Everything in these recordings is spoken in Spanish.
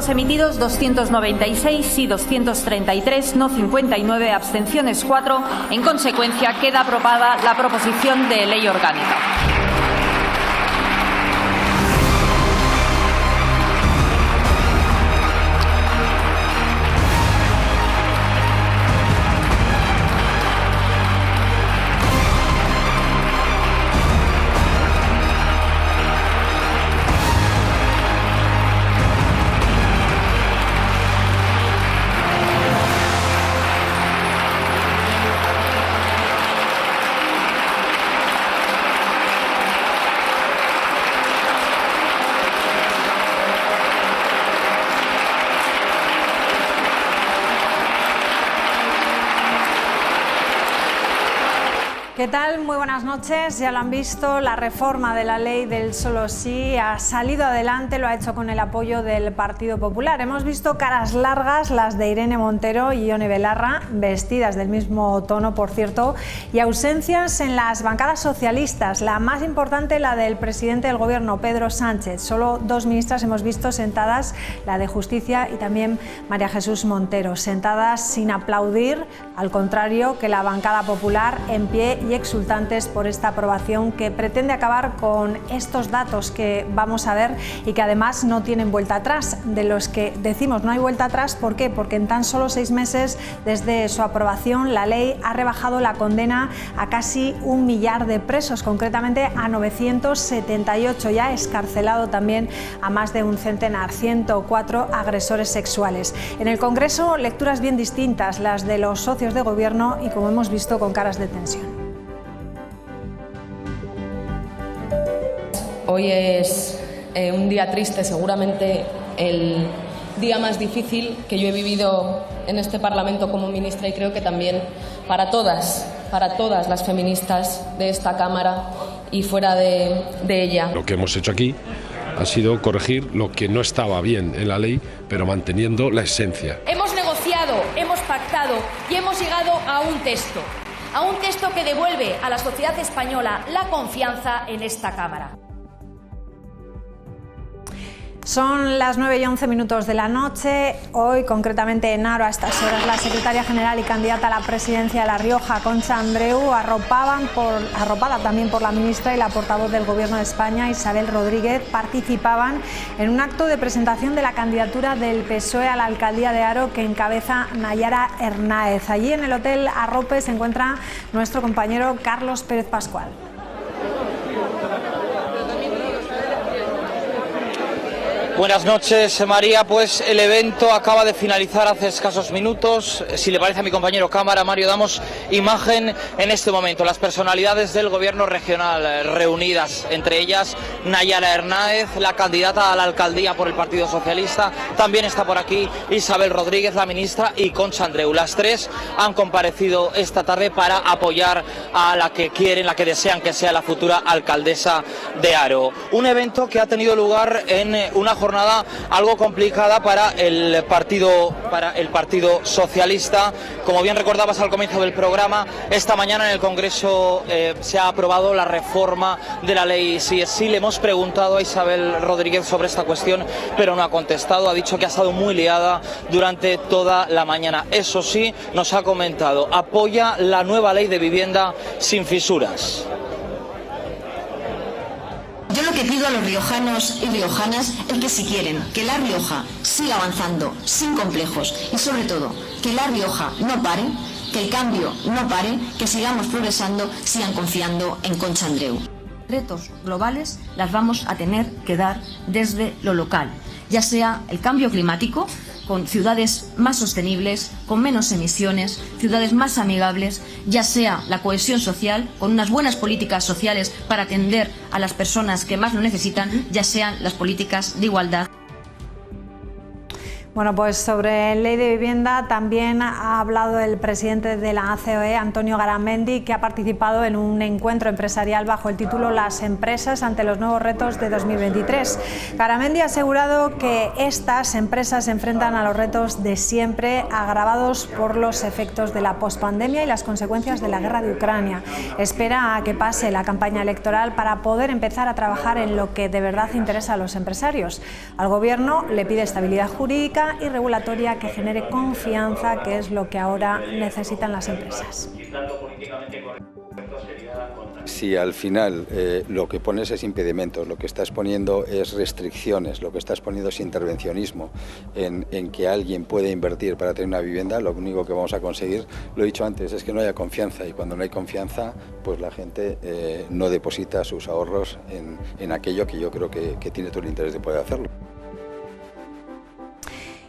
Votos emitidos 296, sí 233, no 59, abstenciones 4. En consecuencia, queda aprobada la proposición de ley orgánica. ¿Qué tal? Muy buenas noches. Ya lo han visto, la reforma de la ley del solo sí ha salido adelante, lo ha hecho con el apoyo del Partido Popular. Hemos visto caras largas, las de Irene Montero y Ione Belarra, vestidas del mismo tono, por cierto, y ausencias en las bancadas socialistas, la más importante, la del presidente del Gobierno, Pedro Sánchez. Solo dos ministras hemos visto sentadas, la de Justicia y también María Jesús Montero, sentadas sin aplaudir, al contrario que la bancada popular, en pie y exultantes por esta aprobación que pretende acabar con estos datos que vamos a ver y que además no tienen vuelta atrás, de los que decimos no hay vuelta atrás. ¿Por qué? Porque en tan solo 6 meses desde su aprobación la ley ha rebajado la condena a casi 1 millar de presos, concretamente a 978, y ha excarcelado también a más de un centenar, 104 agresores sexuales. En el Congreso, lecturas bien distintas, las de los socios de gobierno y, como hemos visto, con caras de tensión. Hoy es un día triste, seguramente el día más difícil que yo he vivido en este Parlamento como ministra, y creo que también para todas las feministas de esta Cámara y fuera de ella. Lo que hemos hecho aquí ha sido corregir lo que no estaba bien en la ley, pero manteniendo la esencia. Hemos negociado, hemos pactado y hemos llegado a un texto que devuelve a la sociedad española la confianza en esta Cámara. Son las 9:11 de la noche. Hoy, concretamente en Haro, a estas horas, la secretaria general y candidata a la presidencia de La Rioja, Concha Andreu, arropada también por la ministra y la portavoz del Gobierno de España, Isabel Rodríguez, participaban en un acto de presentación de la candidatura del PSOE a la alcaldía de Haro que encabeza Nayara Hernáez. Allí en el Hotel Arrope se encuentra nuestro compañero Carlos Pérez Pascual. Buenas noches, María. Pues el evento acaba de finalizar hace escasos minutos. Si le parece a mi compañero cámara, Mario, damos imagen en este momento. Las personalidades del gobierno regional reunidas, entre ellas Nayara Hernáez, la candidata a la alcaldía por el Partido Socialista. También está por aquí Isabel Rodríguez, la ministra, y Concha Andreu. Las tres han comparecido esta tarde para apoyar a la que quieren, la que desean que sea la futura alcaldesa de Haro. Un evento que ha tenido lugar en una jornada algo complicada para el Partido Socialista. Como bien recordabas al comienzo del programa, esta mañana en el Congreso se ha aprobado la reforma de la ley Sí es Sí. Le hemos preguntado a Isabel Rodríguez sobre esta cuestión, pero no ha contestado. Ha dicho que ha estado muy liada durante toda la mañana. Eso sí, nos ha comentado, apoya la nueva ley de vivienda sin fisuras. Yo lo que pido a los riojanos y riojanas es que, si quieren que La Rioja siga avanzando sin complejos y, sobre todo, que La Rioja no pare, que el cambio no pare, que sigamos progresando, sigan confiando en Concha Andreu. Retos globales las vamos a tener que dar desde lo local, ya sea el cambio climático, con ciudades más sostenibles, con menos emisiones, ciudades más amigables, ya sea la cohesión social, con unas buenas políticas sociales para atender a las personas que más lo necesitan, ya sean las políticas de igualdad. Bueno, pues sobre ley de vivienda también ha hablado el presidente de la COE, Antonio Garamendi, que ha participado en un encuentro empresarial bajo el título Las empresas ante los nuevos retos de 2023. Garamendi ha asegurado que estas empresas se enfrentan a los retos de siempre, agravados por los efectos de la pospandemia y las consecuencias de la guerra de Ucrania. Espera a que pase la campaña electoral para poder empezar a trabajar en lo que de verdad interesa a los empresarios. Al Gobierno le pide estabilidad jurídica y regulatoria que genere confianza, que es lo que ahora necesitan las empresas. Si al final lo que pones es impedimentos, lo que estás poniendo es restricciones, lo que estás poniendo es intervencionismo en que alguien puede invertir para tener una vivienda, lo único que vamos a conseguir, lo he dicho antes, es que no haya confianza, y cuando no hay confianza, pues la gente no deposita sus ahorros en aquello que yo creo que tiene todo el interés de poder hacerlo.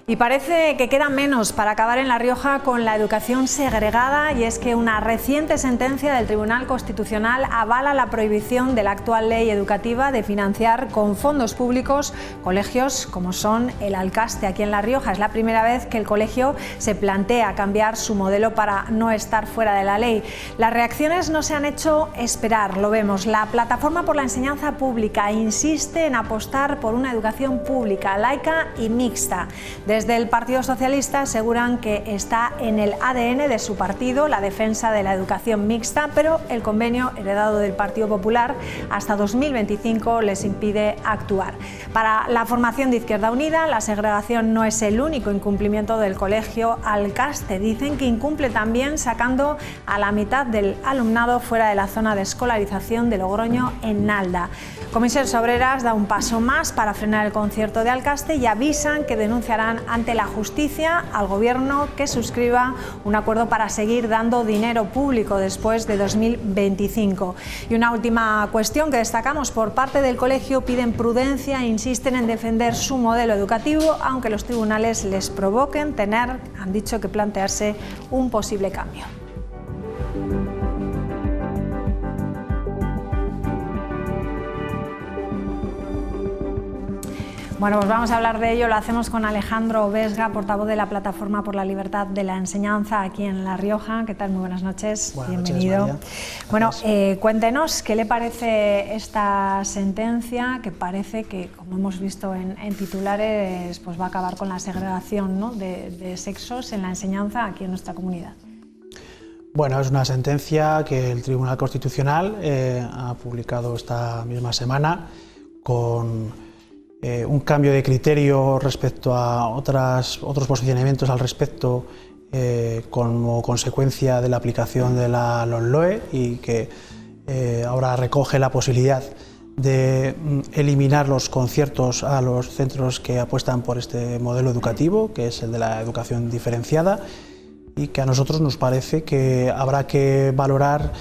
Y parece que queda menos para acabar en La Rioja con la educación segregada, y es que una reciente sentencia del Tribunal Constitucional avala la prohibición de la actual ley educativa de financiar con fondos públicos colegios como son el Alcaste aquí en La Rioja. Es la primera vez que el colegio se plantea cambiar su modelo para no estar fuera de la ley. Las reacciones no se han hecho esperar, lo vemos. La Plataforma por la Enseñanza Pública insiste en apostar por una educación pública, laica y mixta. Desde el Partido Socialista aseguran que está en el ADN de su partido la defensa de la educación mixta, pero el convenio heredado del Partido Popular hasta 2025 les impide actuar. Para la formación de Izquierda Unida, la segregación no es el único incumplimiento del colegio Alcaste. Dicen que incumple también sacando a la mitad del alumnado fuera de la zona de escolarización de Logroño en Nalda. Comisiones Obreras da un paso más para frenar el concierto de Alcaste y avisan que denunciarán ante la justicia al Gobierno que suscriba un acuerdo para seguir dando dinero público después de 2025. Y una última cuestión que destacamos: por parte del colegio piden prudencia e insisten en defender su modelo educativo, aunque los tribunales les provoquen han dicho que plantearse un posible cambio. Bueno, pues vamos a hablar de ello. Lo hacemos con Alejandro Vesga, portavoz de la Plataforma por la Libertad de la Enseñanza aquí en La Rioja. ¿Qué tal? Muy buenas noches. Bienvenido. Noches, bueno, cuéntenos qué le parece esta sentencia, que parece que, como hemos visto en titulares, pues va a acabar con la segregación, ¿no?, de sexos en la enseñanza aquí en nuestra comunidad. Bueno, es una sentencia que el Tribunal Constitucional ha publicado esta misma semana con un cambio de criterio respecto a otros posicionamientos al respecto como consecuencia de la aplicación de la LOMLOE, y que ahora recoge la posibilidad de eliminar los conciertos a los centros que apuestan por este modelo educativo, que es el de la educación diferenciada, y que a nosotros nos parece que habrá que valorar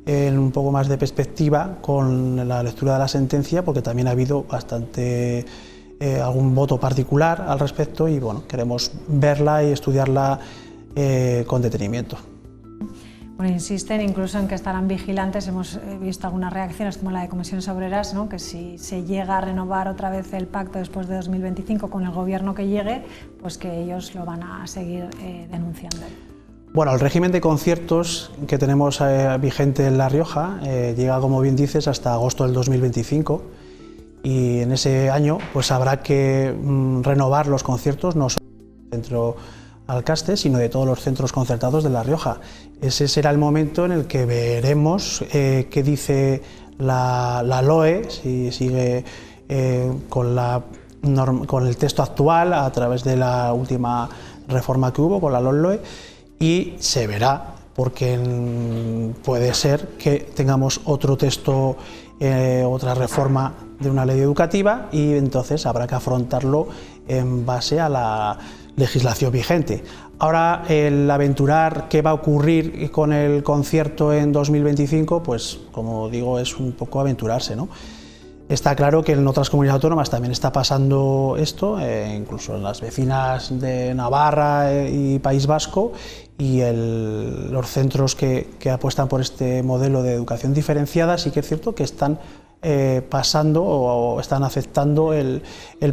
en un poco más de perspectiva con la lectura de la sentencia, porque también ha habido algún voto particular al respecto, y bueno, queremos verla y estudiarla con detenimiento. Bueno, insisten incluso en que estarán vigilantes. Hemos visto algunas reacciones como la de Comisiones Obreras, ¿no?, que si se llega a renovar otra vez el pacto después de 2025 con el Gobierno que llegue, pues que ellos lo van a seguir denunciando. Bueno, el régimen de conciertos que tenemos vigente en La Rioja llega, como bien dices, hasta agosto del 2025, y en ese año pues habrá que renovar los conciertos, no solo del centro Alcaste, sino de todos los centros concertados de La Rioja. Ese será el momento en el que veremos qué dice la LOE, si sigue con el texto actual a través de la última reforma que hubo con la LOMLOE, y se verá, porque puede ser que tengamos otro texto, otra reforma de una ley educativa, y entonces habrá que afrontarlo en base a la legislación vigente. Ahora, el aventurar qué va a ocurrir con el concierto en 2025, pues como digo, es un poco aventurarse, ¿no? Está claro que en otras comunidades autónomas también está pasando esto, incluso en las vecinas de Navarra y País Vasco, y los centros que apuestan por este modelo de educación diferenciada sí que es cierto que están pasando o están aceptando el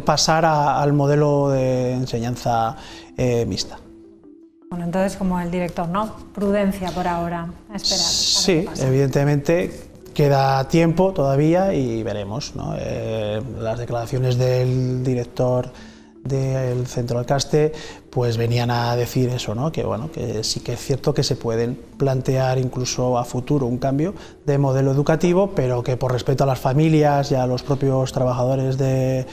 pasar al modelo de enseñanza mixta. Bueno, entonces, como el director, ¿no? Prudencia por ahora, a esperar. Sí, evidentemente queda tiempo todavía y veremos, ¿no? Las declaraciones del director del centro Alcaste pues venían a decir eso, ¿no? Que bueno, que sí que es cierto que se pueden plantear incluso a futuro un cambio de modelo educativo, pero que por respeto a las familias y a los propios trabajadores de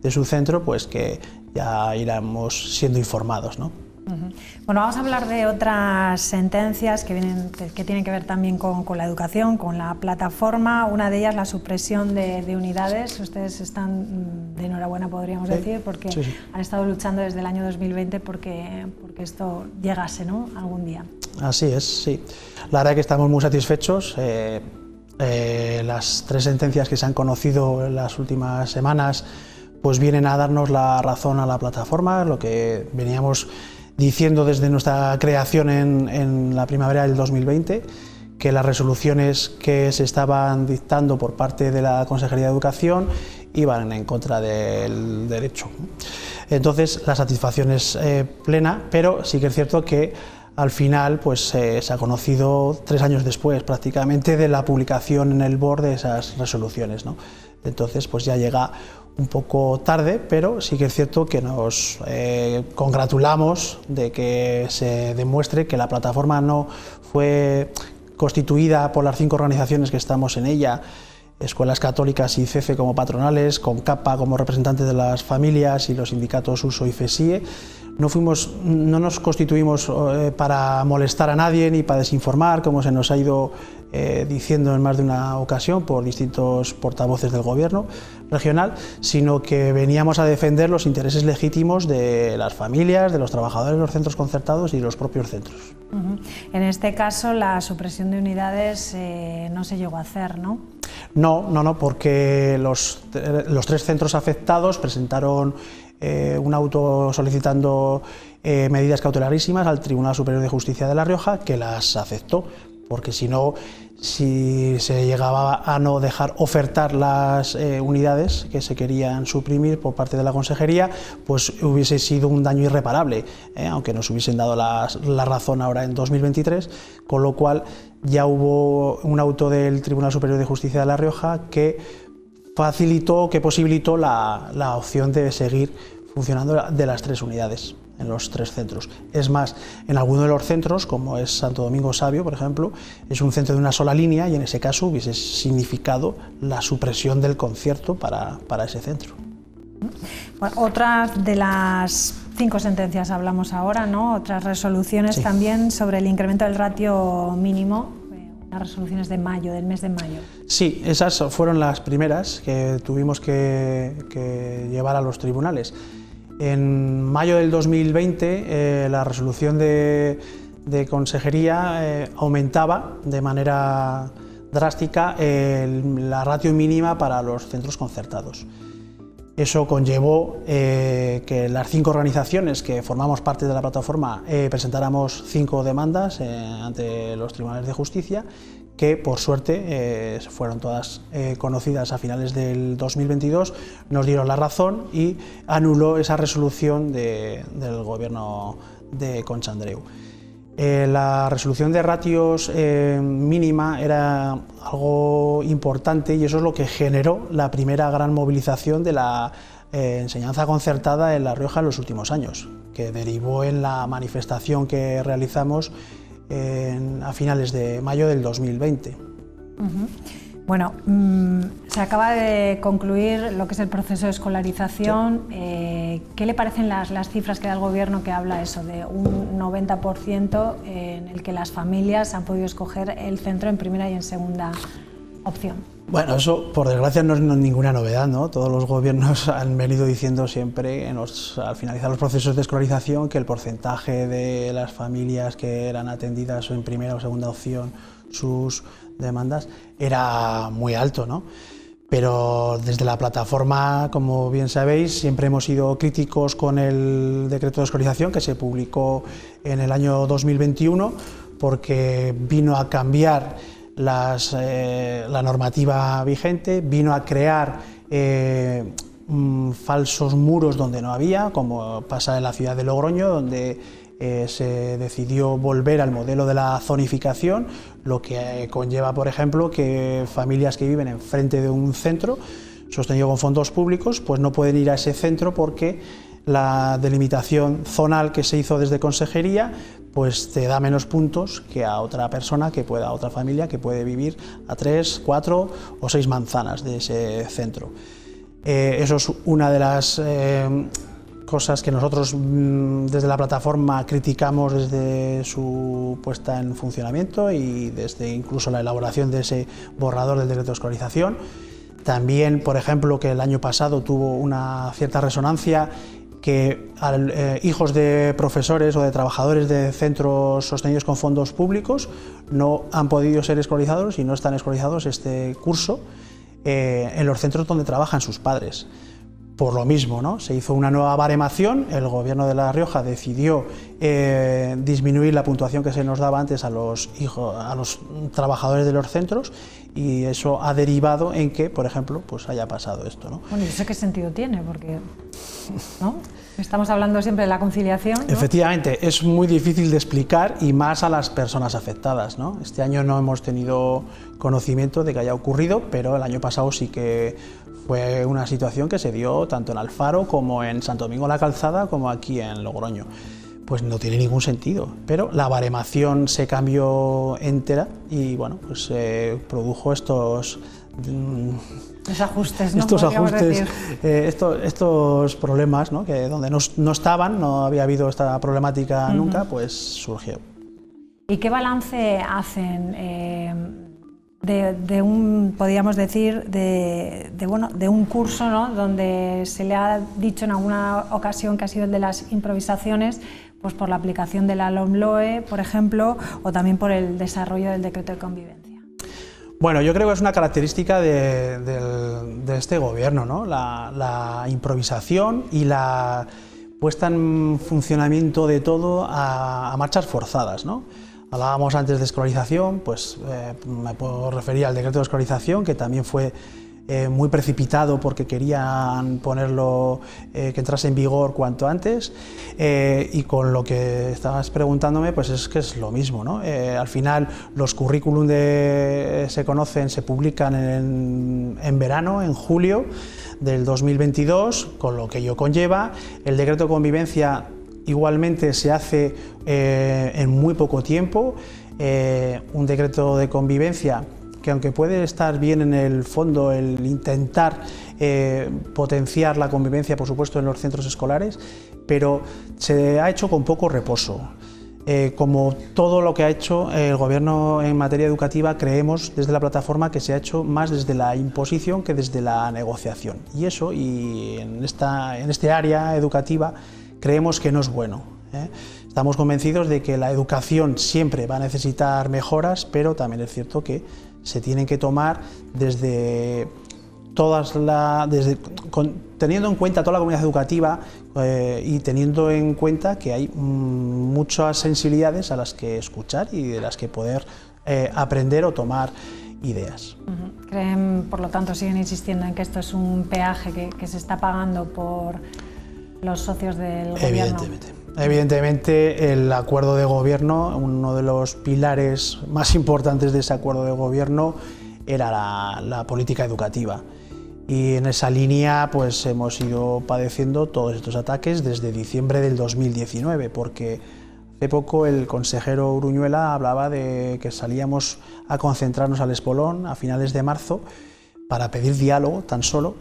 su centro, pues que ya iremos siendo informados, ¿no? Bueno, vamos a hablar de otras sentencias que tienen que ver también con la educación, con la plataforma. Una de ellas, la supresión de unidades. Ustedes están de enhorabuena, podríamos decir, porque han estado luchando desde el año 2020 porque esto llegase, ¿no?, algún día. Así es, sí. La verdad es que estamos muy satisfechos. Las 3 sentencias que se han conocido en las últimas semanas pues vienen a darnos la razón a la plataforma, lo que veníamos diciendo desde nuestra creación en la primavera del 2020, que las resoluciones que se estaban dictando por parte de la Consejería de Educación iban en contra del derecho. Entonces la satisfacción es plena, pero sí que es cierto que al final pues, se ha conocido 3 años después prácticamente de la publicación en el BOR de esas resoluciones, ¿no? Entonces pues ya llega un poco tarde, pero sí que es cierto que nos congratulamos de que se demuestre que la plataforma no fue constituida por las 5 organizaciones que estamos en ella, Escuelas Católicas y CEFE como patronales, con CAPA como representantes de las familias y los sindicatos USO y FESIE. No nos constituimos para molestar a nadie ni para desinformar, como se nos ha ido diciendo en más de una ocasión por distintos portavoces del gobierno regional, sino que veníamos a defender los intereses legítimos de las familias, de los trabajadores de los centros concertados y los propios centros. En este caso, la supresión de unidades no se llegó a hacer, ¿no? No, porque los 3 centros afectados presentaron un auto solicitando medidas cautelarísimas al Tribunal Superior de Justicia de La Rioja, que las aceptó, porque si no, si se llegaba a no dejar ofertar las unidades que se querían suprimir por parte de la Consejería, pues hubiese sido un daño irreparable, aunque nos hubiesen dado la razón ahora en 2023, con lo cual ya hubo un auto del Tribunal Superior de Justicia de La Rioja que facilitó, que posibilitó la opción de seguir funcionando de las 3 unidades en los 3 centros. Es más, en alguno de los centros, como es Santo Domingo Sabio, por ejemplo, es un centro de una sola línea y en ese caso hubiese significado la supresión del concierto para ese centro. Bueno, otras de las 5 sentencias hablamos ahora, ¿no? Otras resoluciones también sobre el incremento del ratio mínimo, las resoluciones de mayo, del mes de mayo. Sí, esas fueron las primeras que tuvimos que llevar a los tribunales. En mayo del 2020 la resolución de Consejería aumentaba de manera drástica la ratio mínima para los centros concertados. Eso conllevó que las 5 organizaciones que formamos parte de la plataforma presentáramos 5 demandas ante los tribunales de justicia, que por suerte fueron todas conocidas a finales del 2022, nos dieron la razón y anuló esa resolución del gobierno de Concha Andreu. La resolución de ratios mínima era algo importante y eso es lo que generó la primera gran movilización de la enseñanza concertada en La Rioja en los últimos años, que derivó en la manifestación que realizamos a finales de mayo del 2020. Bueno, se acaba de concluir lo que es el proceso de escolarización. ¿Qué le parecen las cifras que da el Gobierno, que habla eso de un 90% en el que las familias han podido escoger el centro en primera y en segunda opción? Bueno, eso por desgracia no es ninguna novedad, ¿no? Todos los gobiernos han venido diciendo siempre al finalizar los procesos de escolarización que el porcentaje de las familias que eran atendidas en primera o segunda opción sus demandas era muy alto, ¿no? Pero desde la plataforma, como bien sabéis, siempre hemos sido críticos con el decreto de escolarización que se publicó en el año 2021, porque vino a cambiar la normativa vigente, vino a crear falsos muros donde no había, como pasa en la ciudad de Logroño, donde se decidió volver al modelo de la zonificación, lo que conlleva, por ejemplo, que familias que viven enfrente de un centro sostenido con fondos públicos, pues no pueden ir a ese centro porque la delimitación zonal que se hizo desde Consejería pues te da menos puntos que a otra persona, a otra familia que puede vivir a 3, 4 o 6 manzanas de ese centro. Eso es una de las cosas que nosotros desde la plataforma criticamos desde su puesta en funcionamiento y desde incluso la elaboración de ese borrador del decreto de escolarización. También, por ejemplo, que el año pasado tuvo una cierta resonancia que hijos de profesores o de trabajadores de centros sostenidos con fondos públicos no han podido ser escolarizados y no están escolarizados este curso en los centros donde trabajan sus padres. Por lo mismo, ¿no? Se hizo una nueva baremación, el Gobierno de La Rioja decidió disminuir la puntuación que se nos daba antes a los trabajadores de los centros y eso ha derivado en que, por ejemplo, pues haya pasado esto, ¿no? Bueno, ¿y eso qué sentido tiene? Porque, ¿no? Estamos hablando siempre de la conciliación, ¿no? Efectivamente, es muy difícil de explicar y más a las personas afectadas, ¿no? Este año no hemos tenido conocimiento de que haya ocurrido, pero el año pasado sí que fue una situación que se dio tanto en Alfaro como en Santo Domingo la Calzada como aquí en Logroño. Pues no tiene ningún sentido, pero la baremación se cambió entera y bueno, pues se produjo estos ajustes, ¿no? Estos problemas, ¿no? Que donde no estaban, no había habido esta problemática nunca, pues surgió. ¿Y qué balance hacen de un, podríamos decir, de un curso, ¿no? Donde se le ha dicho en alguna ocasión que ha sido el de las improvisaciones, pues por la aplicación de la LOMLOE, por ejemplo, o también por el desarrollo del decreto de convivencia? Bueno, yo creo que es una característica de este gobierno, ¿no? La improvisación y la puesta en funcionamiento de todo a marchas forzadas, ¿no? Hablábamos antes de escolarización, pues me puedo referir al decreto de escolarización, que también fue muy precipitado porque querían ponerlo, que entrase en vigor cuanto antes, y con lo que estabas preguntándome, pues es que es lo mismo, ¿no? Al final los currículum se conocen, se publican en verano, en julio del 2022, con lo que ello conlleva. El decreto de convivencia igualmente se hace en muy poco tiempo, un decreto de convivencia que aunque puede estar bien en el fondo el intentar potenciar la convivencia, por supuesto, en los centros escolares, pero se ha hecho con poco reposo. Como todo lo que ha hecho el Gobierno en materia educativa, creemos desde la plataforma que se ha hecho más desde la imposición que desde la negociación. Y eso, y en este área educativa, creemos que no es bueno, ¿eh? Estamos convencidos de que la educación siempre va a necesitar mejoras, pero también es cierto que se tienen que tomar teniendo en cuenta toda la comunidad educativa y teniendo en cuenta que hay muchas sensibilidades a las que escuchar y de las que poder aprender o tomar ideas. ¿Creen, por lo tanto, siguen insistiendo en que esto es un peaje que se está pagando por los socios del gobierno? Evidentemente, el acuerdo de gobierno, uno de los pilares más importantes de ese acuerdo de gobierno era la política educativa. Y en esa línea pues hemos ido padeciendo todos estos ataques desde diciembre del 2019, porque hace poco el consejero Uruñuela hablaba de que salíamos a concentrarnos al Espolón a finales de marzo para pedir diálogo tan solo,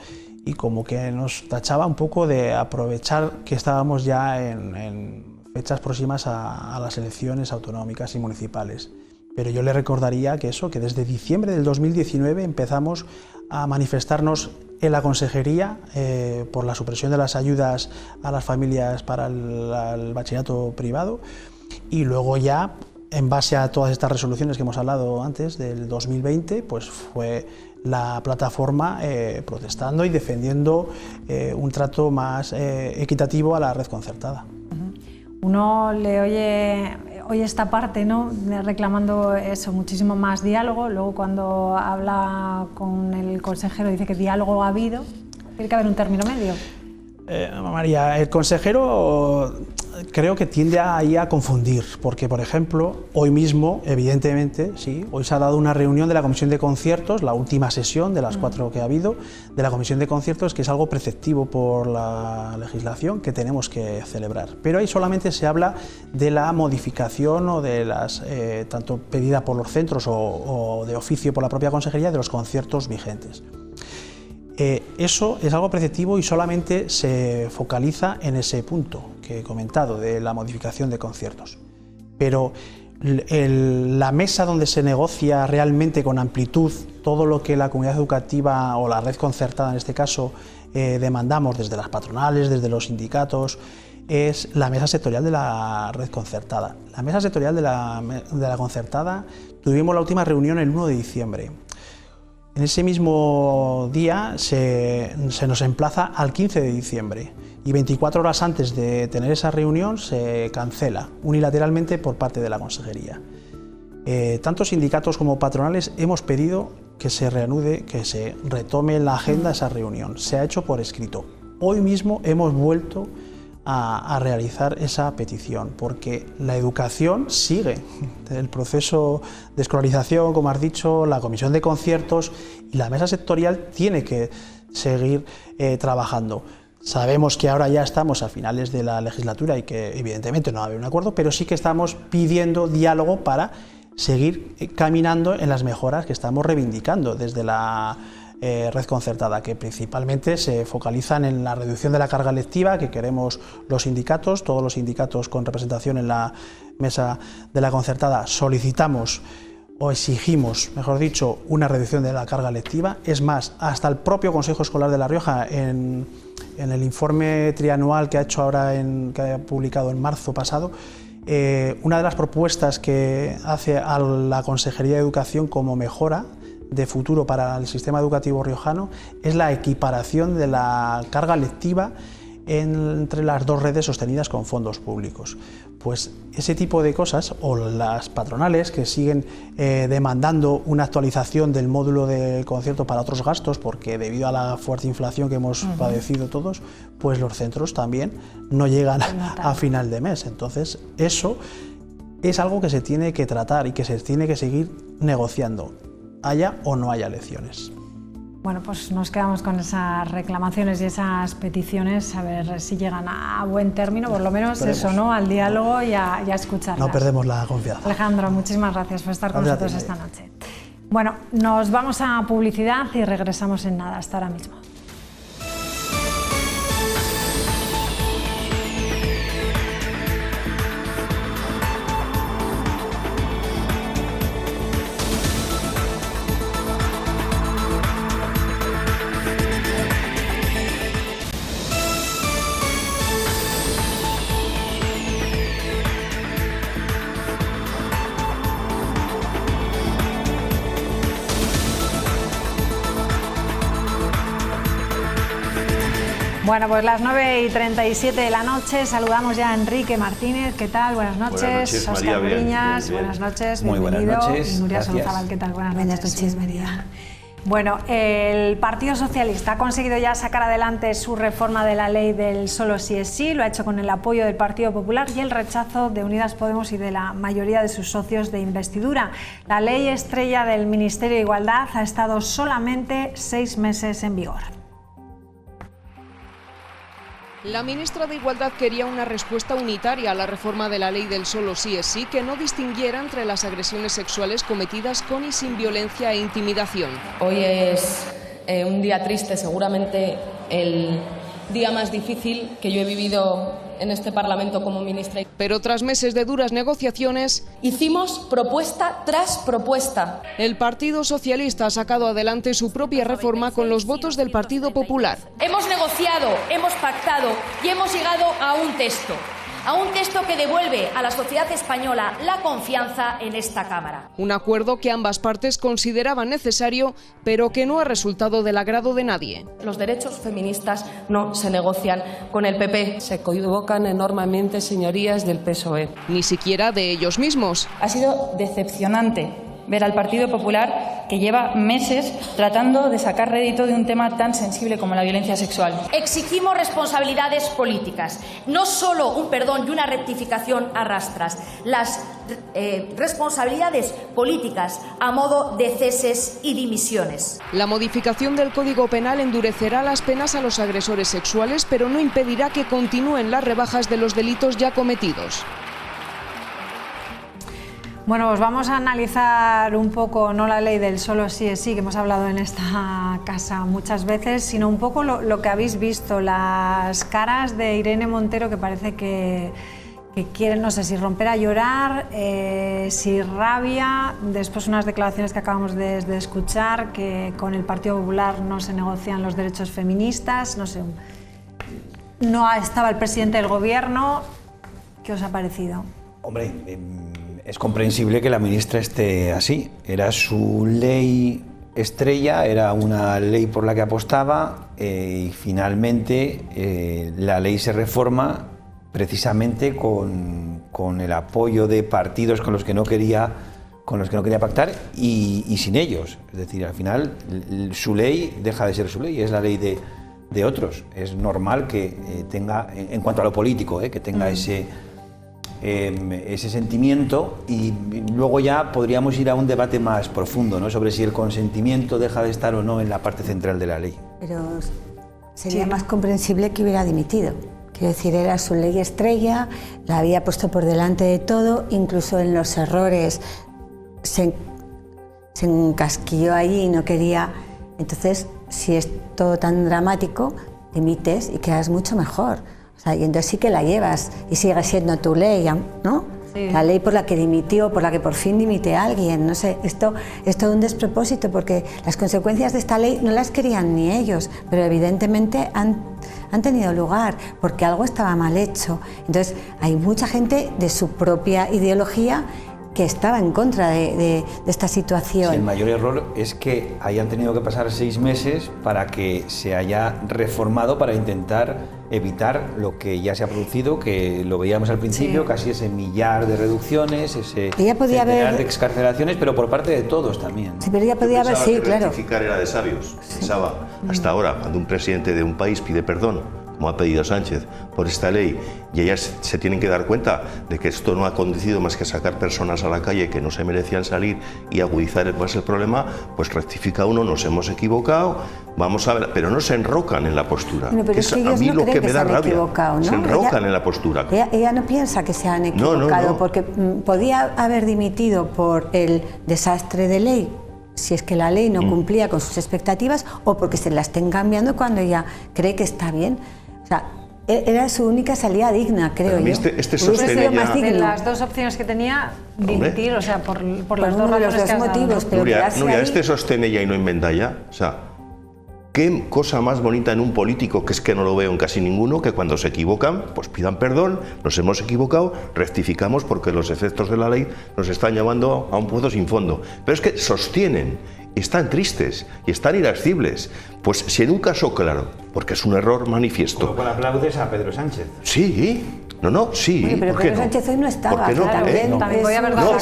y como que nos tachaba un poco de aprovechar que estábamos ya en fechas próximas a las elecciones autonómicas y municipales. Pero yo le recordaría que desde diciembre del 2019 empezamos a manifestarnos en la consejería por la supresión de las ayudas a las familias para el bachillerato privado, y luego ya, en base a todas estas resoluciones que hemos hablado antes del 2020, pues fue la plataforma protestando y defendiendo un trato más equitativo a la red concertada. Uno le oye hoy esta parte, ¿no?, reclamando eso, muchísimo más diálogo. Luego cuando habla con el consejero dice que diálogo ha habido. Tiene que haber un término medio. María, el consejero creo que tiende ahí a confundir, porque por ejemplo, hoy mismo, evidentemente, sí, hoy se ha dado una reunión de la Comisión de Conciertos, la última sesión de las 4 que ha habido, de la Comisión de Conciertos, que es algo preceptivo por la legislación que tenemos que celebrar. Pero ahí solamente se habla de la modificación o de las, tanto pedida por los centros o de oficio por la propia consejería, de los conciertos vigentes. Eso es algo preceptivo y solamente se focaliza en ese punto que he comentado de la modificación de conciertos. Pero la mesa donde se negocia realmente con amplitud todo lo que la comunidad educativa o la red concertada en este caso demandamos desde las patronales, desde los sindicatos, es la mesa sectorial de la red concertada. La mesa sectorial de la concertada tuvimos la última reunión el 1 de diciembre. En ese mismo día se nos emplaza al 15 de diciembre y 24 horas antes de tener esa reunión se cancela unilateralmente por parte de la consejería. Tanto sindicatos como patronales hemos pedido que se reanude, que se retome en la agenda esa reunión. Se ha hecho por escrito. Hoy mismo hemos vuelto a realizar esa petición, porque la educación sigue, el proceso de escolarización, como has dicho, la comisión de conciertos y la mesa sectorial tiene que seguir trabajando. Sabemos que ahora ya estamos a finales de la legislatura y que evidentemente no va a haber un acuerdo, pero sí que estamos pidiendo diálogo para seguir caminando en las mejoras que estamos reivindicando desde la red concertada, que principalmente se focalizan en la reducción de la carga lectiva que queremos los sindicatos, todos los sindicatos con representación en la mesa de la concertada solicitamos o exigimos, mejor dicho, una reducción de la carga lectiva. Es más, hasta el propio Consejo Escolar de La Rioja en el informe trianual que ha hecho ahora, que ha publicado en marzo pasado, una de las propuestas que hace a la Consejería de Educación como mejora de futuro para el sistema educativo riojano es la equiparación de la carga lectiva entre las dos redes sostenidas con fondos públicos. Pues ese tipo de cosas, o las patronales que siguen demandando una actualización del módulo de concierto para otros gastos, porque debido a la fuerte inflación que hemos padecido todos, pues los centros también no llegan a final de mes. Entonces eso es algo que se tiene que tratar y que se tiene que seguir negociando, haya o no haya elecciones. Bueno, pues nos quedamos con esas reclamaciones y esas peticiones, a ver si llegan a buen término, por lo menos eso, ¿no?, al diálogo y a escucharlas. No perdemos la confianza. Alejandro, muchísimas gracias por estar con nosotros esta noche. Bueno, nos vamos a publicidad y regresamos en nada. Hasta ahora mismo. Bueno, pues las 9:37 de la noche, saludamos ya a Enrique Martínez. ¿Qué tal? Buenas noches. Buenas noches, Óscar María, Briñas, bien. Buenas noches, muy bienvenido. Buenas noches, y Nuria gracias. Solozábal, ¿qué tal? Buenas noches, María. Bueno, el Partido Socialista ha conseguido ya sacar adelante su reforma de la ley del solo sí es sí, lo ha hecho con el apoyo del Partido Popular y el rechazo de Unidas Podemos y de la mayoría de sus socios de investidura. La ley estrella del Ministerio de Igualdad ha estado solamente 6 meses en vigor. La ministra de Igualdad quería una respuesta unitaria a la reforma de la ley del solo sí es sí, que no distinguiera entre las agresiones sexuales cometidas con y sin violencia e intimidación. Hoy es un día triste, seguramente el día más difícil que yo he vivido en este Parlamento como ministra. Pero tras meses de duras negociaciones, hicimos propuesta tras propuesta. El Partido Socialista ha sacado adelante su propia reforma con los votos del Partido Popular. Hemos negociado, hemos pactado y hemos llegado a un texto. a un texto que devuelve a la sociedad española la confianza en esta Cámara. Un acuerdo que ambas partes consideraban necesario, pero que no ha resultado del agrado de nadie. Los derechos feministas no se negocian con el PP. Se equivocan enormemente, señorías del PSOE. Ni siquiera de ellos mismos. Ha sido decepcionante ver al Partido Popular, que lleva meses tratando de sacar rédito de un tema tan sensible como la violencia sexual. Exigimos responsabilidades políticas, no solo un perdón y una rectificación a rastras, las responsabilidades políticas a modo de ceses y dimisiones. La modificación del Código Penal endurecerá las penas a los agresores sexuales, pero no impedirá que continúen las rebajas de los delitos ya cometidos. Bueno, pues vamos a analizar un poco, no la ley del solo sí es sí, que hemos hablado en esta casa muchas veces, sino un poco lo que habéis visto, las caras de Irene Montero, que parece que quieren, no sé si romper a llorar, si rabia, después unas declaraciones que acabamos de escuchar, que con el Partido Popular no se negocian los derechos feministas, no sé, no estaba el presidente del gobierno. ¿Qué os ha parecido? Hombre, es comprensible que la ministra esté así. Era su ley estrella, era una ley por la que apostaba y finalmente la ley se reforma precisamente con el apoyo de partidos con los que no quería pactar y sin ellos. Es decir, al final su ley deja de ser su ley, es la ley de otros. Es normal que tenga, en cuanto a lo político, que tenga ese sentimiento, y luego ya podríamos ir a un debate más profundo, ¿no?, sobre si el consentimiento deja de estar o no en la parte central de la ley. Pero sería más comprensible que hubiera dimitido. Quiero decir, era su ley estrella, la había puesto por delante de todo, incluso en los errores se encasquilló allí y no quería. Entonces, si es todo tan dramático, dimites y quedas mucho mejor. O sea, y entonces sí que la llevas y sigue siendo tu ley, ¿no? Sí. La ley por la que dimitió, por la que por fin dimite a alguien, no sé, esto es todo un despropósito, porque las consecuencias de esta ley no las querían ni ellos, pero evidentemente han tenido lugar, porque algo estaba mal hecho. Entonces hay mucha gente de su propia ideología que estaba en contra de esta situación. Sí, el mayor error es que hayan tenido que pasar 6 meses para que se haya reformado, para intentar evitar lo que ya se ha producido, que lo veíamos al principio, sí, casi ese millar de reducciones, ese centenar de excarcelaciones, pero por parte de todos también, ¿no? Sí, pero ya podía haber, sí, claro. Rectificar era de sabios. Sí. Pensaba, hasta ahora, cuando un presidente de un país pide perdón, como ha pedido Sánchez, por esta ley, y ellas se tienen que dar cuenta de que esto no ha conducido más que a sacar personas a la calle que no se merecían salir y agudizar más el problema, pues rectifica uno, nos hemos equivocado, vamos a ver, pero no se enrocan en la postura. No, que es a mí lo que me da rabia, ¿no? Se enrocan en la postura. Ella no piensa que se han equivocado, no. Porque podía haber dimitido por el desastre de ley, si es que la ley no cumplía con sus expectativas, o porque se la estén cambiando cuando ella cree que está bien. O sea, era su única salida digna, creo yo. Este sostén más digno. De las dos opciones que tenía, dimitir, o sea, por las dos razones que has motivos. Pero Nuria, este sostén ella y no inventa ya. O sea, qué cosa más bonita en un político, que es que no lo veo en casi ninguno, que cuando se equivocan, pues pidan perdón, nos hemos equivocado, rectificamos porque los efectos de la ley nos están llevando a un pozo sin fondo. Pero es que sostienen, están tristes y están irascibles. Pues si en un caso claro, porque es un error manifiesto. ¿Cómo aplaudes a Pedro Sánchez? Sí. Sí. Oye, pero Pedro Sánchez hoy no estaba. No? También podía haber dado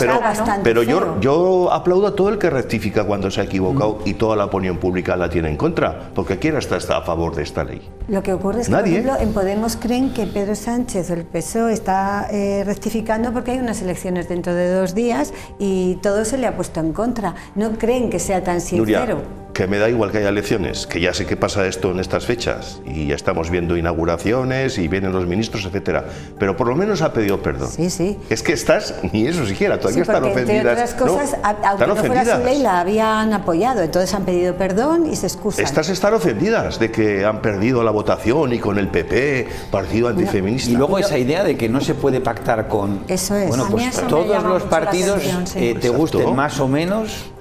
pero yo aplaudo a todo el que rectifica cuando se ha equivocado y toda la opinión pública la tiene en contra, porque ¿quién está a favor de esta ley? Lo que ocurre es que, nadie. Por ejemplo, en Podemos creen que Pedro Sánchez o el PSOE está rectificando porque hay unas elecciones dentro de 2 días y todo se le ha puesto en contra. No creen que sea tan sincero. Nuria, que me da igual que haya elecciones, que ya sé que pasa esto en estas fechas y ya estamos viendo inauguraciones y vienen los ministros, etcétera, pero por lo menos ha pedido perdón. Sí. Es que ni eso siquiera, todavía están ofendidas. Entre otras cosas, aunque no fuera su ley, la habían apoyado, entonces han pedido perdón y se excusan. Estas están ofendidas de que han perdido la votación y con el PP, partido antifeminista. Y luego esa idea de que no se puede pactar con... Eso es. Bueno, pues todos los partidos, te gusten más o menos,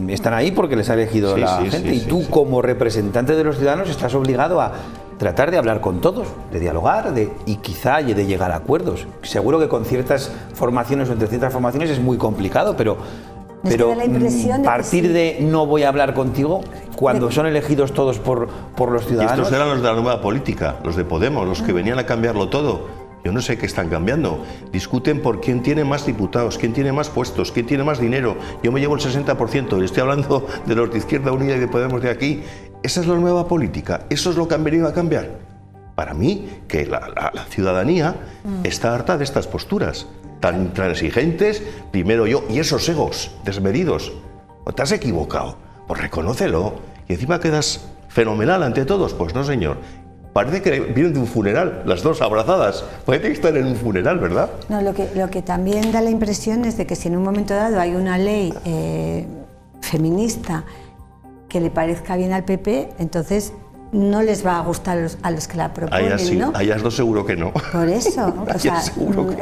están ahí porque les ha elegido la gente, y tú como representante de los ciudadanos estás obligado a tratar de hablar con todos, de dialogar y quizá de llegar a acuerdos. Seguro que con ciertas formaciones o entre ciertas formaciones es muy complicado, pero partir de no voy a hablar contigo cuando son elegidos todos por los ciudadanos. Y estos eran los de la nueva política, los de Podemos, los que venían a cambiarlo todo. Yo no sé qué están cambiando. Discuten por quién tiene más diputados, quién tiene más puestos, quién tiene más dinero. Yo me llevo el 60% y estoy hablando de los de Izquierda Unida y de Podemos de aquí. Esa es la nueva política, eso es lo que han venido a cambiar. Para mí, que la ciudadanía está harta de estas posturas tan exigentes, primero yo, y esos egos desmedidos. ¿No te has equivocado? Pues reconócelo. Y encima quedas fenomenal ante todos. Pues no, señor. Parece que vienen de un funeral, las dos abrazadas. Parece que están en un funeral, ¿verdad? No, lo que también da la impresión es de que si en un momento dado hay una ley feminista que le parezca bien al PP, entonces no les va a gustar a los que la proponen, ¿no? A ellas dos seguro que no. Por eso, o sea,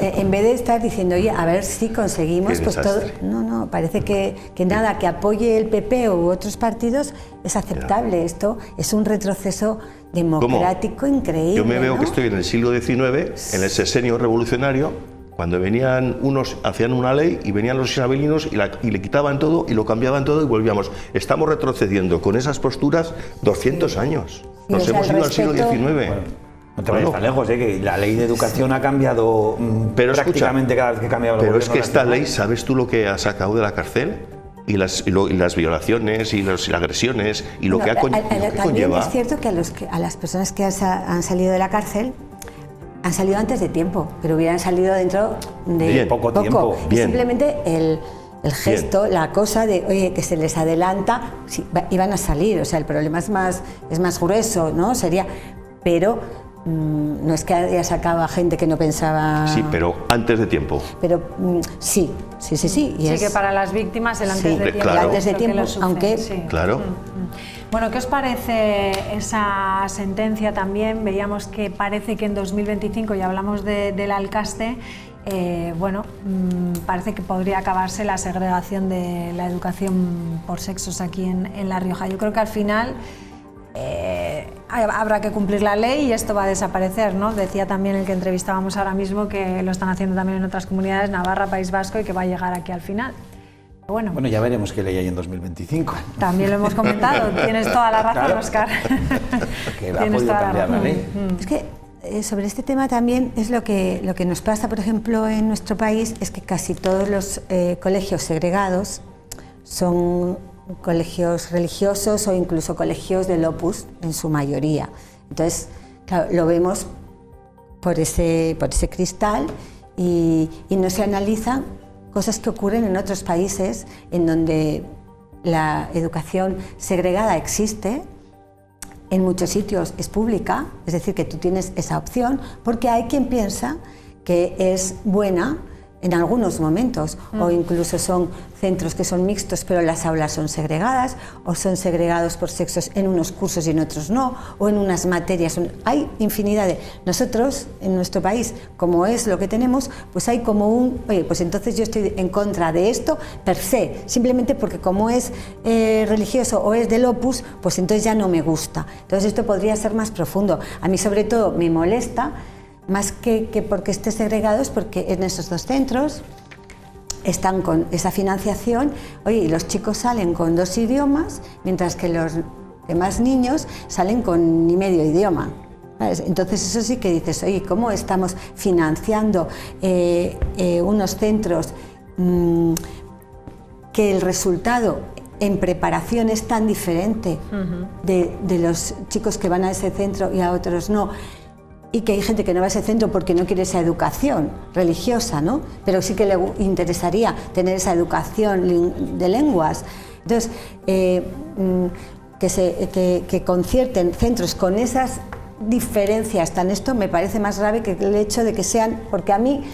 en vez de estar diciendo, oye, a ver si conseguimos, pues todo... No, parece que nada que apoye el PP u otros partidos es aceptable. Esto es un retroceso democrático increíble. Yo me veo, ¿no? que estoy en el siglo XIX, en el sexenio revolucionario, cuando venían unos, hacían una ley y venían los isabelinos y le quitaban todo y lo cambiaban todo y volvíamos. Estamos retrocediendo con esas posturas 200 años. Nos hemos ido al siglo XIX. Bueno, no te vayas tan lejos, que la ley de educación ha cambiado prácticamente cada vez que cambia el gobierno. Pero es que esta ley, ¿sabes tú lo que ha sacado de la cárcel? Y las violaciones y las agresiones y lo que conlleva. También es cierto que a las personas que han salido de la cárcel han salido antes de tiempo, pero hubieran salido dentro de poco tiempo. Simplemente el gesto, la cosa de, oye, que se les adelanta, sí, iban a salir. O sea, el problema es más grueso, ¿no? Pero no es que haya sacado a gente que no pensaba... Sí, pero antes de tiempo. Pero sí. Y sí, que para las víctimas el antes de tiempo. Claro. El antes de tiempo, aunque... Sí. Claro. Bueno, ¿qué os parece esa sentencia también? Veíamos que parece que en 2025, ya hablamos del Alcaste, parece que podría acabarse la segregación de la educación por sexos aquí en La Rioja. Yo creo que al final habrá que cumplir la ley y esto va a desaparecer, ¿no? Decía también el que entrevistábamos ahora mismo que lo están haciendo también en otras comunidades, Navarra, País Vasco, y que va a llegar aquí al final. Bueno, ya veremos qué ley hay en 2025. También lo hemos comentado, tienes toda la razón, claro. Óscar. Que ha podido cambiar la ley. Es que sobre este tema también es lo que nos pasa, por ejemplo, en nuestro país, es que casi todos los colegios segregados son colegios religiosos o incluso colegios del Opus en su mayoría. Entonces, claro, lo vemos por ese cristal y no se analizan cosas que ocurren en otros países en donde la educación segregada existe. En muchos sitios es pública, es decir, que tú tienes esa opción, porque hay quien piensa que es buena en algunos momentos, o incluso son centros que son mixtos, pero las aulas son segregadas, o son segregados por sexos en unos cursos y en otros no, o en unas materias. Hay infinidad de... Nosotros, en nuestro país, como es lo que tenemos, pues hay como oye, pues entonces yo estoy en contra de esto per se, simplemente porque como es religioso o es del Opus, pues entonces ya no me gusta. Entonces esto podría ser más profundo. A mí sobre todo me molesta, más que porque esté segregado, es porque en esos dos centros están con esa financiación, oye, y los chicos salen con 2 idiomas, mientras que los demás niños salen con ni medio idioma. Entonces eso sí que dices, oye, ¿cómo estamos financiando unos centros que el resultado en preparación es tan diferente de los chicos que van a ese centro y a otros no? Y que hay gente que no va a ese centro porque no quiere esa educación religiosa, ¿no? Pero sí que le interesaría tener esa educación de lenguas. Entonces, que concierten centros con esas diferencias tan esto me parece más grave que el hecho de que sean, porque a mí,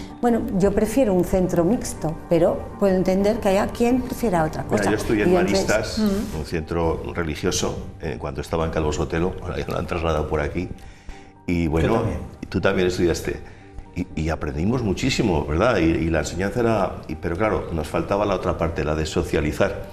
yo prefiero un centro mixto, pero puedo entender que haya quien prefiera otra cosa. Yo estudié en Maristas, un centro religioso, cuando estaba en Calvo Sotelo, ahora ya lo han trasladado por aquí. Y bueno, tú también estudiaste y aprendimos muchísimo, ¿verdad? Y la enseñanza era... pero claro, nos faltaba la otra parte, la de socializar.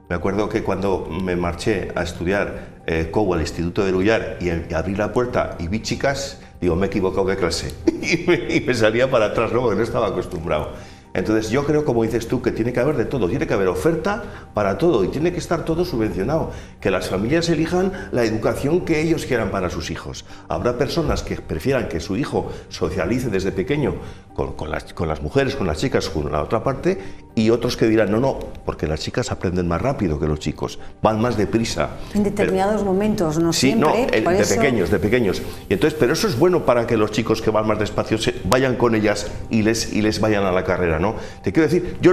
Me acuerdo que cuando me marché a estudiar COU al Instituto de Lullar y abrí la puerta y vi chicas, digo, me he equivocado de clase. y me salía para atrás, ¿no? Porque no estaba acostumbrado. Entonces yo creo, como dices tú, que tiene que haber de todo, tiene que haber oferta para todo y tiene que estar todo subvencionado, que las familias elijan la educación que ellos quieran para sus hijos. Habrá personas que prefieran que su hijo socialice desde pequeño con las mujeres, con las chicas, con la otra parte, y otros que dirán, no, porque las chicas aprenden más rápido que los chicos, van más deprisa. En determinados momentos, no sí, siempre. No, de pequeños. Y entonces, pero eso es bueno para que los chicos que van más despacio vayan con ellas y les vayan a la carrera, ¿no? Te quiero decir, yo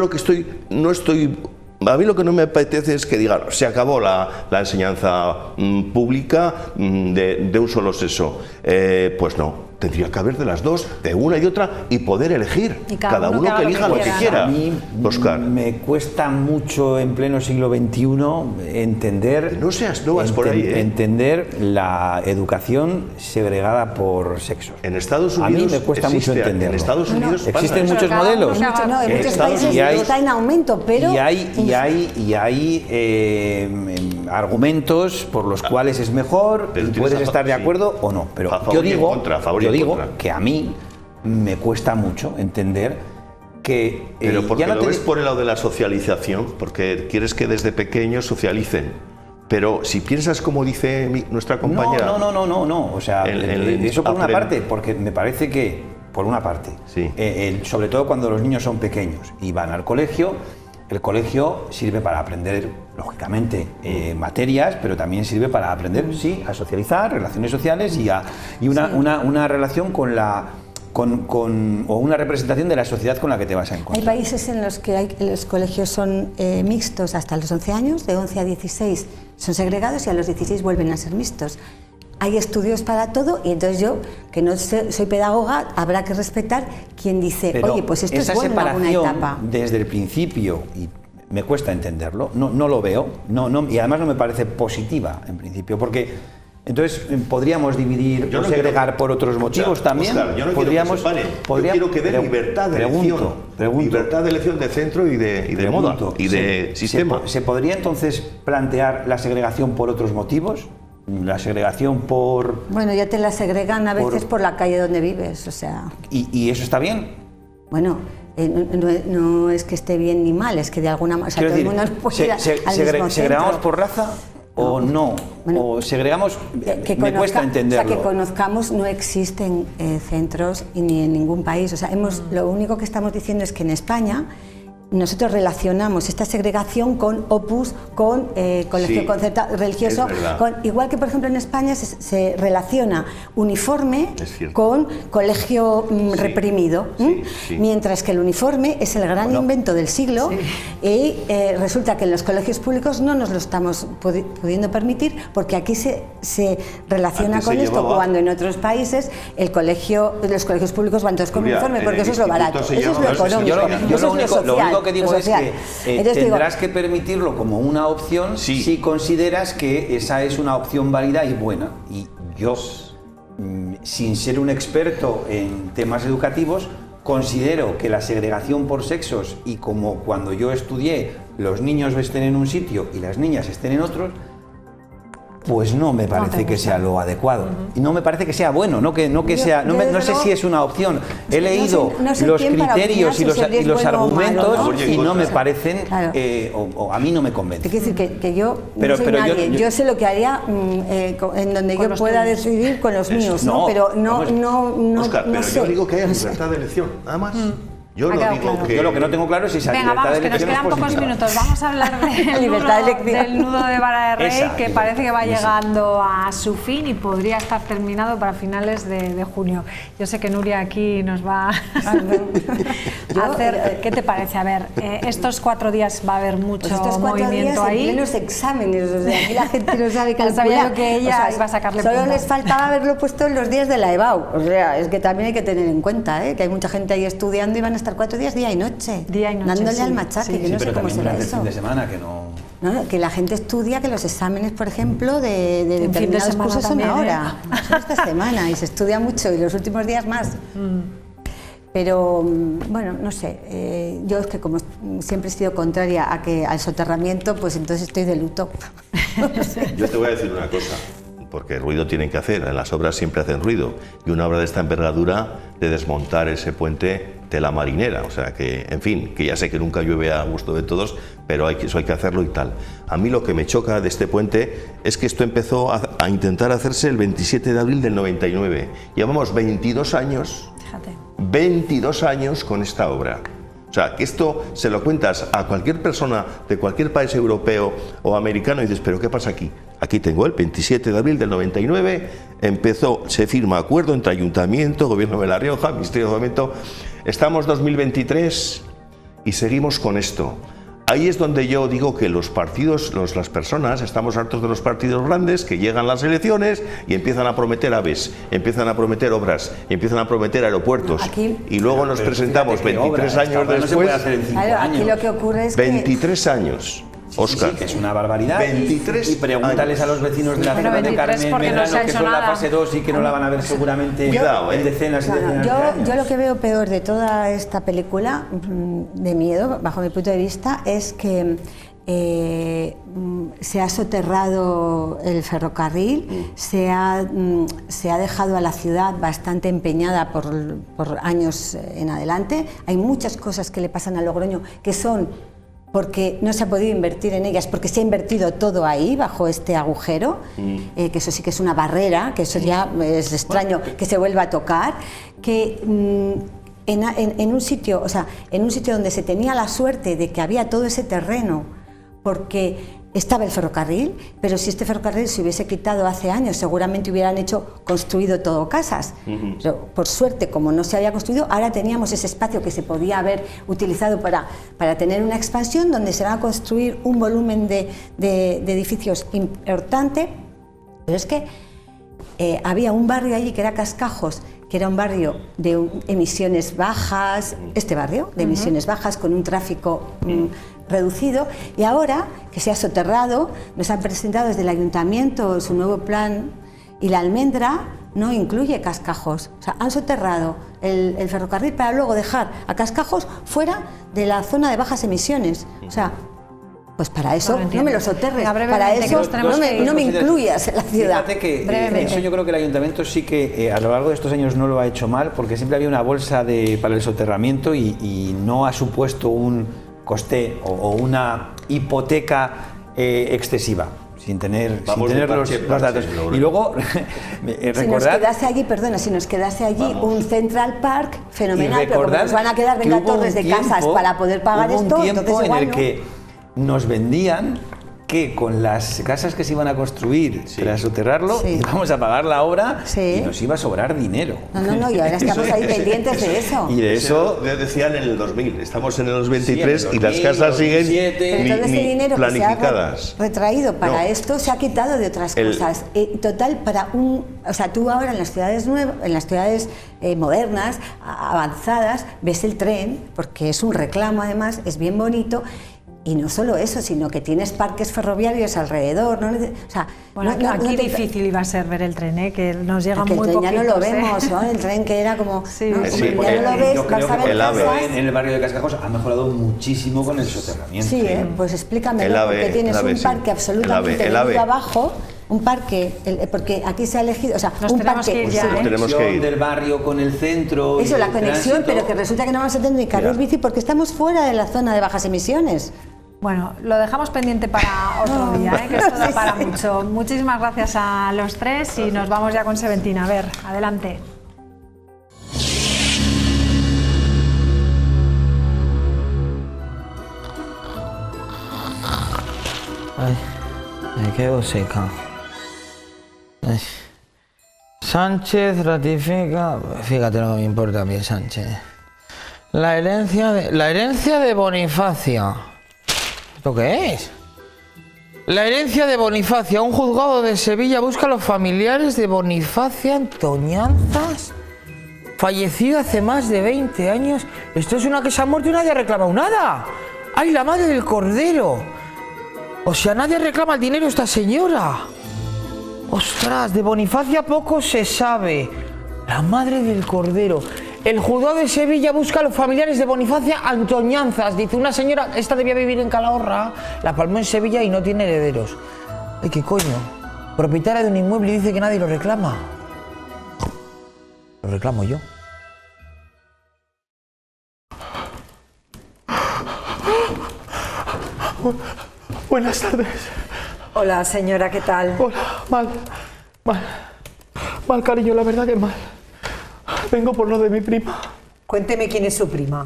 a mí lo que no me apetece es que digan, se acabó la enseñanza pública de un solo sexo. Pues no. Tendría que haber de las dos, de una y de otra, y poder elegir. Y cada uno que elija lo que quiera. A mí me cuesta mucho en pleno siglo XXI entender, entender la educación segregada por sexos. En Estados Unidos a mí me cuesta mucho entenderlo. En Estados Unidos existen muchos modelos. No, en muchos países está en aumento, pero... Y hay argumentos por los cuales es mejor, y puedes estar de acuerdo o no. Pero yo digo que a mí me cuesta mucho entender que... Pero porque lo ves por el lado de la socialización, porque quieres que desde pequeños socialicen. Pero si piensas como dice nuestra compañera... No. O sea, eso por una parte, porque me parece que, por una parte, sí. Sobre todo cuando los niños son pequeños y van al colegio, el colegio sirve para aprender, lógicamente, materias, pero también sirve para aprender, sí, a socializar, relaciones sociales y una relación con o una representación de la sociedad con la que te vas a encontrar. Hay países en los que los colegios son mixtos hasta los 11 años, de 11 a 16 son segregados y a los 16 vuelven a ser mixtos. Hay estudios para todo y entonces yo, que no soy pedagoga, habrá que respetar quien dice, pero oye, pues esto es bueno en alguna etapa. Desde el principio, y me cuesta entenderlo, no lo veo, y además no me parece positiva en principio, porque entonces podríamos dividir o segregar por otros motivos también. Oscar, yo no podríamos, quiero que dé libertad de elección. Libertad de elección de centro y de moda y de sistema. ¿Se podría entonces plantear la segregación por otros motivos? La segregación por... Bueno, ya te la segregan a veces por la calle donde vives, o sea... ¿Y eso está bien? Bueno, no es que esté bien ni mal, es que de alguna manera... O sea, todo el mundo puede ir al mismo ¿segregamos centro. por raza o no? Bueno, o segregamos... me cuesta entenderlo. O sea, que conozcamos, no existen centros y ni en ningún país. O sea, lo único que estamos diciendo es que en España... Nosotros relacionamos esta segregación con Opus, con colegio concertado religioso, igual que por ejemplo en España se relaciona uniforme con colegio reprimido, mientras que el uniforme es el gran invento del siglo y resulta que en los colegios públicos no nos lo estamos pudiendo permitir porque aquí se relaciona con esto cuando en otros países los colegios públicos van todos con uniforme porque eso es lo barato, eso es lo económico, eso es lo social. Lo que digo es que tendrás que permitirlo como una opción si consideras que esa es una opción válida y buena. Y yo, sin ser un experto en temas educativos, considero que la segregación por sexos y como cuando yo estudié los niños estén en un sitio y las niñas estén en otro, pues no me parece que sea lo adecuado. Y no me parece que sea bueno, no sé si es una opción. He leído los criterios y los argumentos y no me parecen, o a mí no me convencen. Quiero decir que yo no soy nadie, yo sé lo que haría en donde yo pueda decidir con los míos, ¿no? Pero no Oscar, pero yo digo que haya libertad de elección, nada más. Yo lo que no tengo claro es si esa libertad de elección es positiva. Venga, vamos, que nos quedan pocos minutos. Vamos a hablar del nudo de Vara de Rey, que parece que va llegando a su fin y podría estar terminado para finales de junio. Yo sé que Nuria aquí nos va a hacer... ¿Qué te parece? A ver, estos 4 días va a haber mucho movimiento ahí. Plenos exámenes, o sea, aquí la gente no sabe calcular. Sabía yo que ella iba a sacarle solo les faltaba haberlo puesto en los días de la EBAU. O sea, es que también hay que tener en cuenta, que hay mucha gente ahí estudiando y van a estar 4 días, día y noche, dándole al machaque. Yo no sé cómo será eso. Fin de semana que no... que la gente estudia, que los exámenes, por ejemplo, de determinados cursos son ahora, son esta semana y se estudia mucho y los últimos días más. Pero bueno, no sé, yo es que como siempre he sido contraria al soterramiento, pues entonces estoy de luto. No sé. Yo te voy a decir una cosa, porque ruido tienen que hacer, en las obras siempre hacen ruido, y una obra de esta envergadura, de desmontar ese puente de la Marinera, o sea que, en fin, que ya sé que nunca llueve a gusto de todos, pero eso hay que hacerlo y tal. A mí lo que me choca de este puente es que esto empezó a intentar hacerse el 27 de abril del 99. Llevamos 22 años, Fíjate. 22 años con esta obra. O sea, que esto se lo cuentas a cualquier persona de cualquier país europeo o americano y dices, ¿pero qué pasa aquí? Aquí tengo el 27 de abril del 99, se firma acuerdo entre Ayuntamiento, Gobierno de La Rioja, Ministerio de Fomento. Estamos 2023 y seguimos con esto. Ahí es donde yo digo que los partidos, las personas, estamos hartos de los partidos grandes que llegan las elecciones y empiezan a prometer aves, empiezan a prometer obras, empiezan a prometer aeropuertos. Aquí, y luego nos presentamos 23 años después. Claro, aquí lo que ocurre es 23 años. Óscar. Sí, que es una barbaridad. 23 y pregúntales a los vecinos de la zona de Carmen Medrano, que son la fase 2 y que no la van a ver seguramente en decenas y decenas de años. Yo lo que veo peor de toda esta película, de miedo, bajo mi punto de vista, es que se ha soterrado el ferrocarril, se ha dejado a la ciudad bastante empeñada por años en adelante. Hay muchas cosas que le pasan a Logroño que son porque no se ha podido invertir en ellas, porque se ha invertido todo ahí, bajo este agujero, que eso sí que es una barrera, que eso ya es extraño que se vuelva a tocar, que en un sitio, o sea, en un sitio donde se tenía la suerte de que había todo ese terreno, porque estaba el ferrocarril, pero si este ferrocarril se hubiese quitado hace años, seguramente hubieran construido todo casas. Pero por suerte, como no se había construido, ahora teníamos ese espacio que se podía haber utilizado para tener una expansión donde se va a construir un volumen de edificios importante. Pero es que había un barrio allí que era Cascajos, que era un barrio de emisiones bajas, este barrio de emisiones bajas con un tráfico reducido, y ahora que se ha soterrado, nos han presentado desde el Ayuntamiento su nuevo plan y la almendra no incluye Cascajos. O sea, han soterrado el ferrocarril para luego dejar a Cascajos fuera de la zona de bajas emisiones. O sea, pues para eso no me lo soterres, para eso no me incluyas en la ciudad. Fíjate que eso yo creo que el Ayuntamiento sí que a lo largo de estos años no lo ha hecho mal, porque siempre había una bolsa para el soterramiento y no ha supuesto un coste o una hipoteca excesiva, sin tener los datos. Y luego, recordad... Si nos quedase allí un Central Park fenomenal, pero como nos van a quedar 20 torres de casas para poder pagar esto, entonces igual en el que nos vendían que con las casas que se iban a construir tras soterrarlo íbamos a pagar la obra y nos iba a sobrar dinero. No, y ahora estamos ahí pendientes de eso. Y de eso decían en el 2000, estamos en el 2023 y las casas siguen ni planificadas. Que se ha retraído para esto se ha quitado de otras cosas. Total, o sea, tú ahora en las ciudades modernas, avanzadas, ves el tren, porque es un reclamo además, es bien bonito. Y no solo eso, sino que tienes parques ferroviarios alrededor. O sea, bueno, aquí difícil iba a ser ver el tren, que nos llegan muy poquitos. Ya no lo vemos, ¿no? El tren que era como... ya no lo ves, yo creo que el AVE en el barrio de Cascajos ha mejorado muchísimo con el soterramiento. Sí, pues explícamelo, porque tienes un parque absolutamente venido abajo, un parque, porque aquí se ha elegido, o sea, un parque del barrio con el centro. Eso, la conexión, pero que resulta que no vamos a tener ni carril bici porque estamos fuera de la zona de bajas emisiones. Bueno, lo dejamos pendiente para otro día, que esto da para mucho. Muchísimas gracias a los tres y nos vamos ya con Seventina. A ver, adelante. Me quedo seca. Sánchez ratifica... Fíjate lo que me importa a mí, Sánchez. La herencia de Bonifacia. ¿Esto qué es? La herencia de Bonifacia. Un juzgado de Sevilla busca a los familiares de Bonifacia Antoñanzas, fallecida hace más de 20 años. Esto es una que se ha muerto y nadie ha reclamado nada. ¡Ay, la madre del cordero! O sea, nadie reclama el dinero a esta señora. ¡Ostras! De Bonifacia poco se sabe. La madre del cordero. El juzgado de Sevilla busca a los familiares de Bonifacia Antoñanzas. Dice una señora, esta debía vivir en Calahorra, la palmó en Sevilla y no tiene herederos. Ay, qué coño. Propietaria de un inmueble y dice que nadie lo reclama. Lo reclamo yo. Buenas tardes. Hola, señora, ¿qué tal? Hola, mal, cariño, la verdad que mal. Vengo por lo de mi prima. Cuénteme quién es su prima.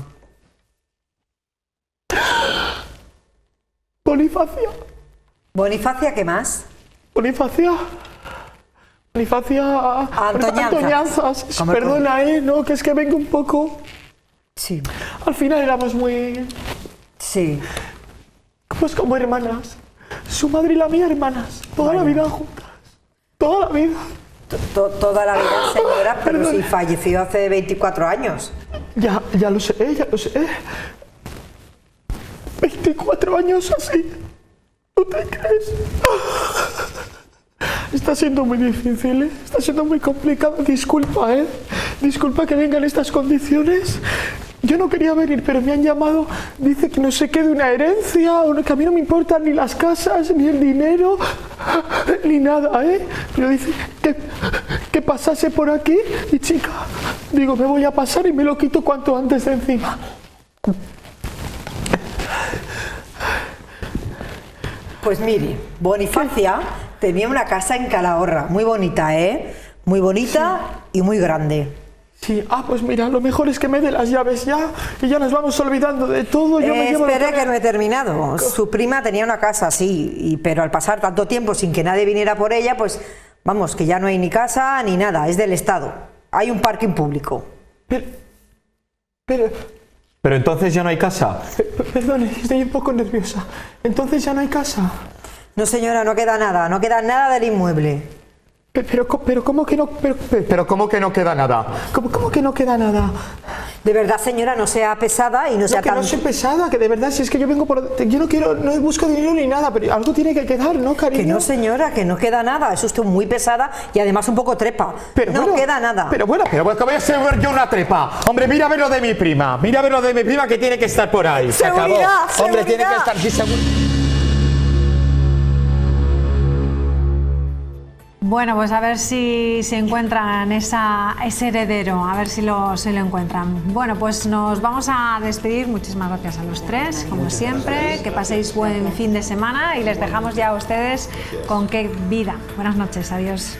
Bonifacia. ¿Bonifacia qué más? Bonifacia Antoñanzas. Perdona, no, que es que vengo un poco. Sí. Al final éramos muy... Sí. Pues como hermanas. Su madre y la mía hermanas. Toda la vida juntas. Toda la vida. Toda la vida, señora, pero si falleció hace 24 años. Ya lo sé. 24 años así. ¿Tú te crees? Está siendo muy difícil, ¿eh? Está siendo muy complicado. Disculpa, ¿eh? Disculpa que vengan estas condiciones. Yo no quería venir, pero me han llamado. Dice que no sé qué de una herencia, o que a mí no me importan ni las casas, ni el dinero, ni nada, ¿eh? Pero dice que pasase por aquí y, chica, digo, me voy a pasar y me lo quito cuanto antes de encima. Pues mire, Bonifacia tenía una casa en Calahorra, muy bonita, ¿eh? Muy bonita y muy grande. Sí, pues mira, lo mejor es que me dé las llaves ya y ya nos vamos olvidando de todo. Espere que no he terminado. Su prima tenía una casa, sí, pero al pasar tanto tiempo sin que nadie viniera por ella, pues vamos, que ya no hay ni casa ni nada, es del Estado. Hay un parking público. Pero entonces ya no hay casa. Perdone, estoy un poco nerviosa. ¿Entonces ya no hay casa? No, señora, no queda nada del inmueble. Pero ¿cómo que no? Pero ¿cómo que no queda nada? ¿Cómo que no queda nada? De verdad, señora, no sea pesada y no sea tan... Que no soy pesada, que de verdad, si es que yo vengo por... Yo no busco dinero ni nada, pero algo tiene que quedar, ¿no, cariño? Que no, señora, que no queda nada. Es usted muy pesada y además un poco trepa. Pero no queda nada. Pero bueno, que voy a ser yo una trepa. Hombre, mira a ver lo de mi prima. Mira a ver lo de mi prima que tiene que estar por ahí. Se acabó. Hombre, tiene que estar aquí seguro. Bueno, pues a ver si se encuentran ese heredero, a ver si lo encuentran. Bueno, pues nos vamos a despedir. Muchísimas gracias a los tres, como siempre. Que paséis buen fin de semana y les dejamos ya a ustedes con Qué Vida. Buenas noches, adiós.